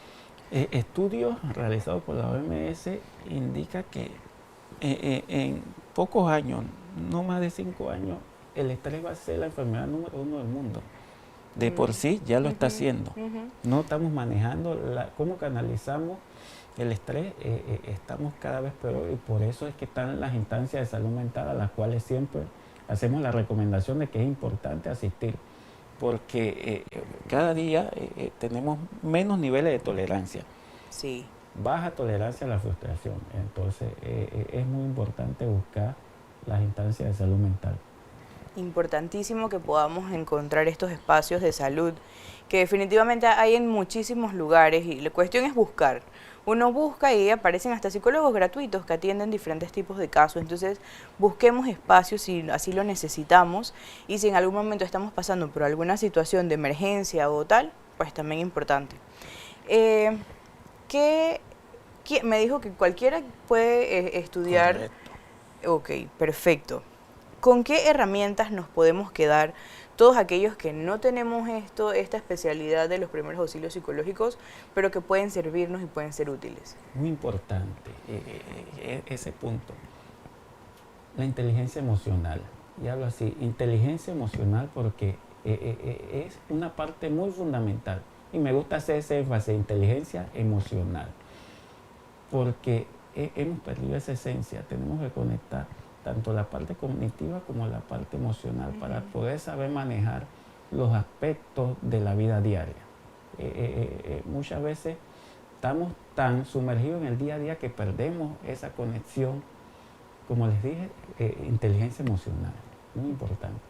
Estudios realizados por la OMS indican que en pocos años, no más de 5 años, el estrés va a ser la enfermedad número 1 del mundo. De por sí ya lo está haciendo. No estamos manejando cómo canalizamos el estrés, estamos cada vez peor y por eso es que están las instancias de salud mental a las cuales siempre hacemos la recomendación de que es importante asistir, porque cada día tenemos menos niveles de tolerancia. Sí. Baja tolerancia a la frustración. Entonces es muy importante buscar las instancias de salud mental. Importantísimo que podamos encontrar estos espacios de salud, que definitivamente hay en muchísimos lugares y la cuestión es buscar. Uno busca y aparecen hasta psicólogos gratuitos que atienden diferentes tipos de casos, entonces busquemos espacios si así lo necesitamos y si en algún momento estamos pasando por alguna situación de emergencia o tal, pues también importante. Me dijo que cualquiera puede estudiar. Correcto. Ok, perfecto. ¿Con qué herramientas nos podemos quedar todos aquellos que no tenemos esta especialidad de los primeros auxilios psicológicos, pero que pueden servirnos y pueden ser útiles? Muy importante ese punto. La inteligencia emocional. Y hablo así, inteligencia emocional porque es una parte muy fundamental. Y me gusta hacer ese énfasis, inteligencia emocional. Porque hemos perdido esa esencia, tenemos que conectar tanto la parte cognitiva como la parte emocional para poder saber manejar los aspectos de la vida diaria. Muchas veces estamos tan sumergidos en el día a día que perdemos esa conexión, como les dije, inteligencia emocional, muy importante.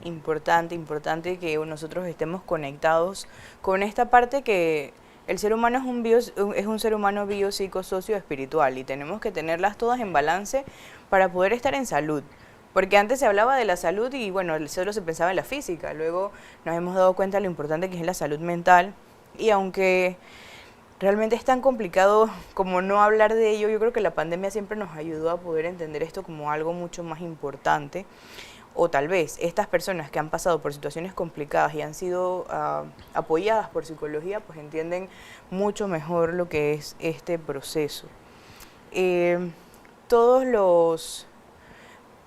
Importante que nosotros estemos conectados con esta parte que el ser humano es un ser humano bio, psico, socio, espiritual y tenemos que tenerlas todas en balance para poder estar en salud. Porque antes se hablaba de la salud y bueno, solo se pensaba en la física. Luego nos hemos dado cuenta de lo importante que es la salud mental y aunque realmente es tan complicado como no hablar de ello, yo creo que la pandemia siempre nos ayudó a poder entender esto como algo mucho más importante. O tal vez estas personas que han pasado por situaciones complicadas y han sido apoyadas por psicología, pues entienden mucho mejor lo que es este proceso.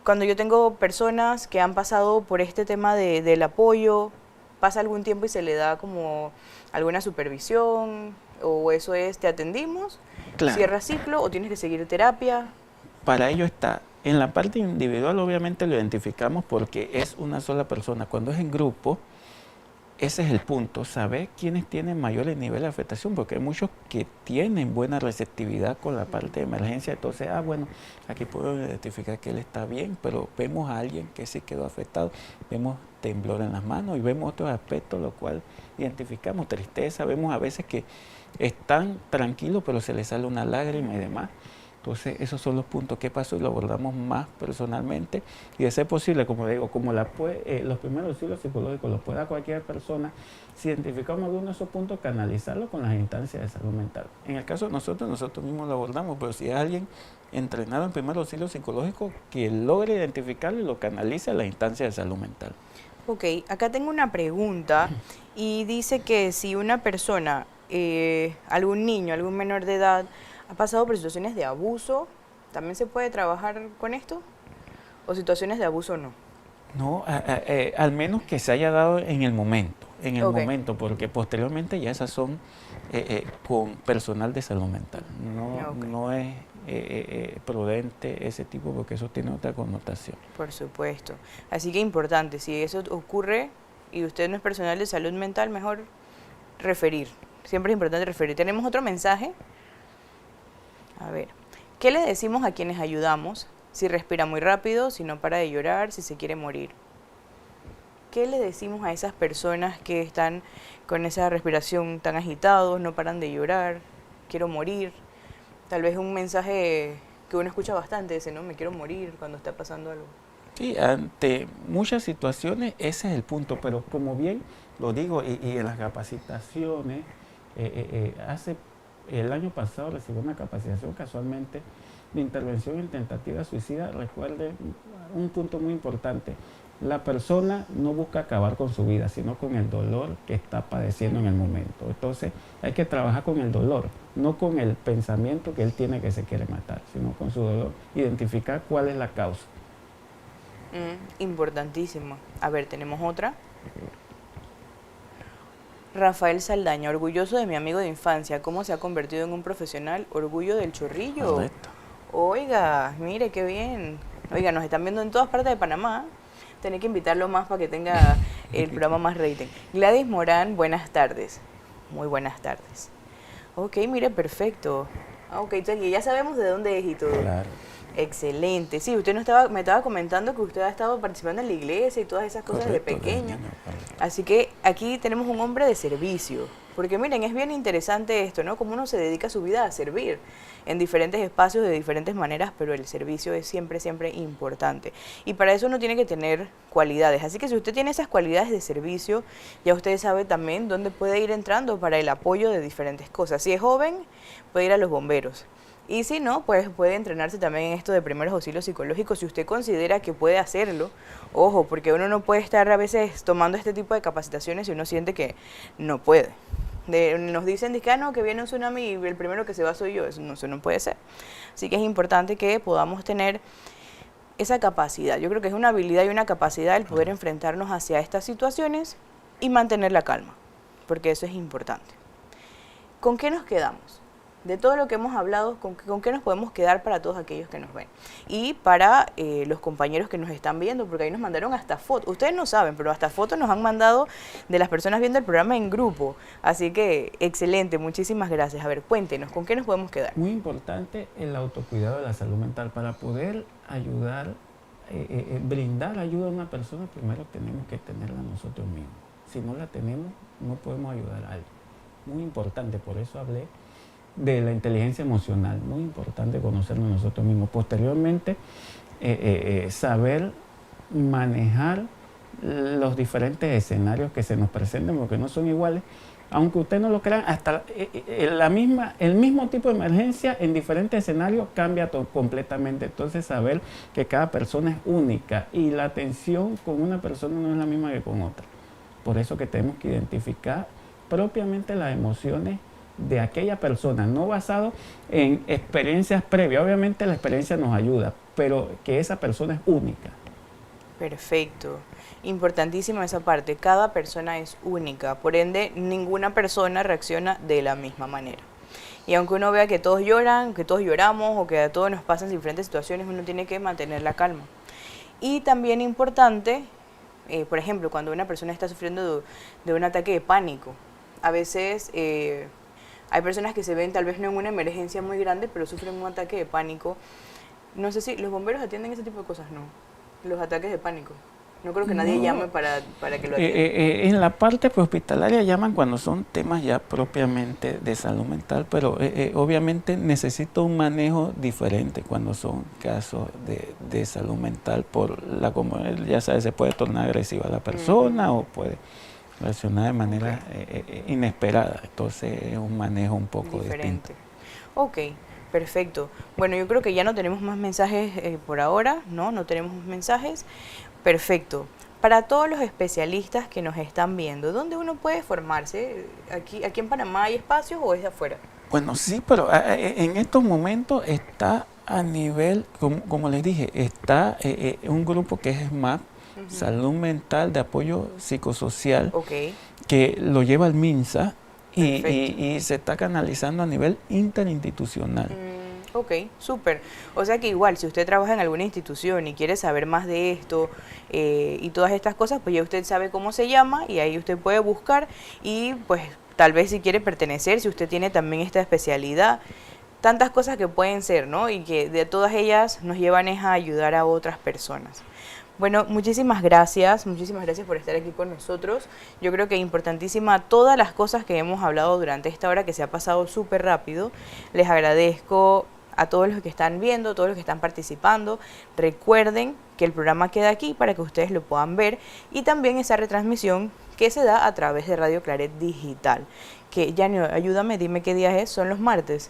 Cuando yo tengo personas que han pasado por este tema del apoyo, pasa algún tiempo y se le da como alguna supervisión, o eso es, te atendimos, Claro. cierra ciclo, o tienes que seguir terapia. Para ello está, en la parte individual obviamente lo identificamos porque es una sola persona. Cuando es en grupo, ese es el punto, saber quiénes tienen mayores niveles de afectación, porque hay muchos que tienen buena receptividad con la parte de emergencia. Entonces, bueno, aquí puedo identificar que él está bien, pero vemos a alguien que sí quedó afectado, vemos temblor en las manos y vemos otros aspectos, lo cual identificamos tristeza, vemos a veces que están tranquilos, pero se les sale una lágrima y demás. Entonces, esos son los puntos que pasó y lo abordamos más personalmente. Y de ser posible, como digo, como los primeros auxilios psicológicos los puede dar cualquier persona, si identificamos alguno de esos puntos, canalizarlo con las instancias de salud mental. En el caso de nosotros mismos lo abordamos, pero si hay alguien entrenado en primer auxilio psicológico, que logre identificarlo y lo canalice a las instancias de salud mental. Ok, acá tengo una pregunta y dice que si una persona, algún niño, algún menor de edad, ha pasado por situaciones de abuso, ¿también se puede trabajar con esto? ¿O situaciones de abuso no? No, al menos que se haya dado en el momento, porque posteriormente ya esas son con personal de salud mental. No es prudente ese tipo, porque eso tiene otra connotación. Por supuesto. Así que importante, si eso ocurre y usted no es personal de salud mental, mejor referir. Siempre es importante referir. Tenemos otro mensaje. A ver, ¿qué le decimos a quienes ayudamos? Si respira muy rápido, si no para de llorar, si se quiere morir. ¿Qué le decimos a esas personas que están con esa respiración tan agitados, no paran de llorar, quiero morir? Tal vez un mensaje que uno escucha bastante, ese, ¿no? Me quiero morir cuando está pasando algo. Sí, ante muchas situaciones ese es el punto, pero como bien lo digo, y en las capacitaciones, hace el año pasado recibí una capacitación casualmente de intervención en tentativa suicida. Recuerde un punto muy importante: la persona no busca acabar con su vida, sino con el dolor que está padeciendo en el momento. Entonces hay que trabajar con el dolor, no con el pensamiento que él tiene que se quiere matar, sino con su dolor, identificar cuál es la causa. Importantísimo. A ver, tenemos otra. Rafael Saldaña, orgulloso de mi amigo de infancia, ¿cómo se ha convertido en un profesional? Orgullo del Chorrillo. Correcto. Oiga, mire qué bien. Oiga, nos están viendo en todas partes de Panamá. Tenés que invitarlo más para que tenga el programa más rating. Gladys Morán, buenas tardes. Muy buenas tardes. Ok, mire, perfecto. Ok, ya sabemos de dónde es y todo. Claro. Excelente. Sí, usted me estaba comentando que usted ha estado participando en la iglesia y todas esas cosas. Correcto, desde pequeño. Así que aquí tenemos un hombre de servicio. Porque miren, es bien interesante esto, ¿no? Cómo uno se dedica su vida a servir en diferentes espacios, de diferentes maneras, pero el servicio es siempre, siempre importante. Y para eso uno tiene que tener cualidades. Así que si usted tiene esas cualidades de servicio, ya usted sabe también dónde puede ir entrando para el apoyo de diferentes cosas. Si es joven, puede ir a los bomberos. Y si no, pues puede entrenarse también en esto de primeros auxilios psicológicos si usted considera que puede hacerlo. Ojo, porque uno no puede estar a veces tomando este tipo de capacitaciones si uno siente que no puede. Nos dicen que viene un tsunami y el primero que se va soy yo. Eso no puede ser. Así que es importante que podamos tener esa capacidad. Yo creo que es una habilidad y una capacidad el poder enfrentarnos hacia estas situaciones y mantener la calma, porque eso es importante. ¿Con qué nos quedamos? De todo lo que hemos hablado, ¿con qué nos podemos quedar para todos aquellos que nos ven? Y para los compañeros que nos están viendo, porque ahí nos mandaron hasta fotos. Ustedes no saben, pero hasta fotos nos han mandado de las personas viendo el programa en grupo. Así que, excelente, muchísimas gracias. A ver, cuéntenos, ¿con qué nos podemos quedar? Muy importante el autocuidado de la salud mental. Para poder ayudar, brindar ayuda a una persona, primero tenemos que tenerla nosotros mismos. Si no la tenemos, no podemos ayudar a alguien. Muy importante, por eso hablé de la inteligencia emocional, muy importante conocernos nosotros mismos. Posteriormente, saber manejar los diferentes escenarios que se nos presenten, porque no son iguales, aunque usted no lo crea, hasta el mismo tipo de emergencia en diferentes escenarios cambia completamente. Entonces, saber que cada persona es única y la atención con una persona no es la misma que con otra. Por eso que tenemos que identificar propiamente las emociones de aquella persona, no basado en experiencias previas. Obviamente la experiencia nos ayuda, pero que esa persona es única. Perfecto. Importantísima esa parte. Cada persona es única, por ende ninguna persona reacciona de la misma manera. Y aunque uno vea que todos lloran, que todos lloramos o que a todos nos pasan diferentes situaciones, uno tiene que mantener la calma. Y también importante, por ejemplo, cuando una persona está sufriendo de un ataque de pánico, a veces hay personas que se ven tal vez no en una emergencia muy grande, pero sufren un ataque de pánico. No sé si los bomberos atienden ese tipo de cosas, no. Los ataques de pánico. No creo que nadie No. llame para que lo atiendan. En la parte prehospitalaria llaman cuando son temas ya propiamente de salud mental, pero obviamente necesita un manejo diferente cuando son casos de salud mental, como ya sabes, se puede tornar agresiva la persona o puede reaccionar de manera inesperada, entonces es un manejo un poco distinto. Ok, perfecto. Bueno, yo creo que ya no tenemos más mensajes por ahora, ¿no? No tenemos más mensajes. Perfecto. Para todos los especialistas que nos están viendo, ¿dónde uno puede formarse? ¿Aquí en Panamá hay espacios o es de afuera? Bueno, sí, pero en estos momentos está a nivel, como les dije, está un grupo que es SMAP, Salud Mental de Apoyo Psicosocial, que lo lleva el MINSA y se está canalizando a nivel interinstitucional. Ok, súper. O sea que igual, si usted trabaja en alguna institución y quiere saber más de esto y todas estas cosas, pues ya usted sabe cómo se llama y ahí usted puede buscar y pues tal vez si quiere pertenecer, si usted tiene también esta especialidad, tantas cosas que pueden ser, ¿no? Y que de todas ellas nos llevan a ayudar a otras personas. Bueno, muchísimas gracias por estar aquí con nosotros. Yo creo que es importantísima todas las cosas que hemos hablado durante esta hora que se ha pasado súper rápido. Les agradezco a todos los que están viendo, todos los que están participando. Recuerden que el programa queda aquí para que ustedes lo puedan ver y también esa retransmisión que se da a través de Radio Claret Digital. Que, Yanio, ayúdame, dime qué día es, son los martes.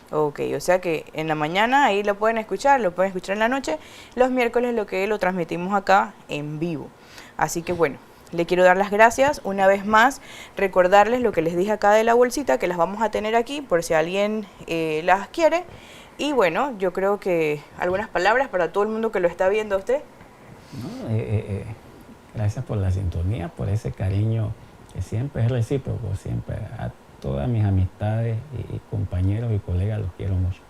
Ok, o sea que en la mañana ahí lo pueden escuchar en la noche. Los miércoles lo transmitimos acá en vivo. Así que bueno, le quiero dar las gracias una vez más, recordarles lo que les dije acá de la bolsita, que las vamos a tener aquí por si alguien las quiere. Y bueno, yo creo que algunas palabras para todo el mundo que lo está viendo a usted. No, gracias por la sintonía, por ese cariño que siempre es recíproco, siempre a todas mis amistades y compañeros y colegas los quiero mucho.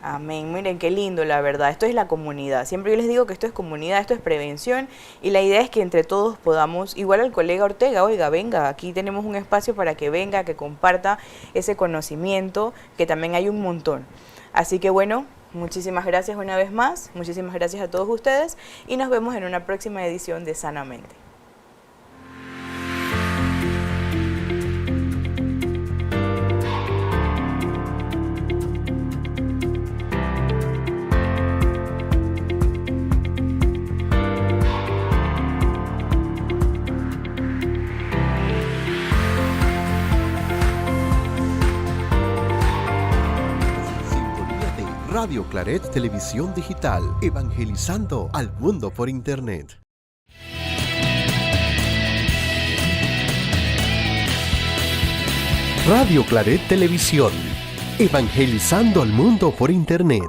Amén, miren qué lindo, la verdad, esto es la comunidad, siempre yo les digo que esto es comunidad, esto es prevención y la idea es que entre todos podamos, igual al colega Ortega, oiga, venga, aquí tenemos un espacio para que venga, que comparta ese conocimiento, que también hay un montón. Así que bueno, muchísimas gracias una vez más, muchísimas gracias a todos ustedes y nos vemos en una próxima edición de Sanamente. Radio Claret Televisión Digital, evangelizando al mundo por Internet. Radio Claret Televisión, evangelizando al mundo por Internet.